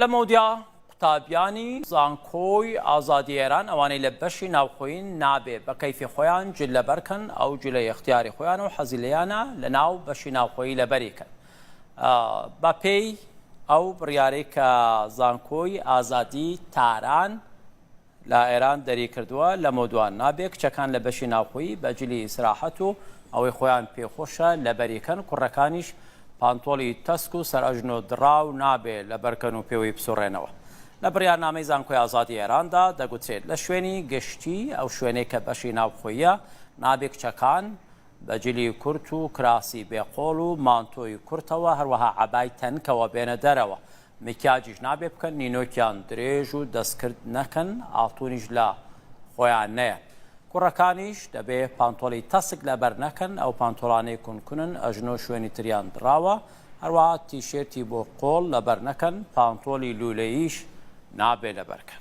لە مەودیا قوتابیانی زانکۆی ئازادی ئێران ئەوانەی لە بەشی ناوخۆیین نابێ بە کەیفی خۆیان جل لەبەرکەن ئەو جلە اختیاری خۆیان و حەزی لەیانە لە ناو بەشی ناوخۆیی لەبەریکەن بە پێی ئەو بڕیارەی کە زانکۆی ئازادی تاران لە ئێران دەری کردووە لە مەودوان نابێ کچەکان لە بەشی ناوخۆیی بە جلی ئیسراحەت و ئەوەی خۆیان پێخۆشە لەبەریکەن کوڕەکانیش پانتۆڵی تەسک و سەرئەژن و دراو نابێ لە بەرکەن و پێوەی بسوڕێنەوە. لە بڕیارنامەی زانکۆی ئازادی ئێراندا دەگوترێت لە شوێنی گشتی ئەو شوێنەی کە بەشی ناوخۆیە نابێ کچەکان بە جلی کورت و کراسی بێقۆڵ و مانتۆی کورتەوە هەروەها عەبای تەنکەوە بێنە دەرەوە. مکیاجیش نابێ بکەن، نینۆکیان درێژ و دەستکرد نەکەن، ئاڵتونیش لە خۆیان نەیە. کوڕەکانیش دەبێ پانتۆڵی تەسک لەبەر نەکەن، ئەو پانتۆڵانەی کونکونن ئەژنۆ شوێنی تریان دراوە، هەروەها تیشێرتی بۆ قۆڵ لەبەر نەکەن، پانتۆڵی لولەییش نابێ لەبەرکەن.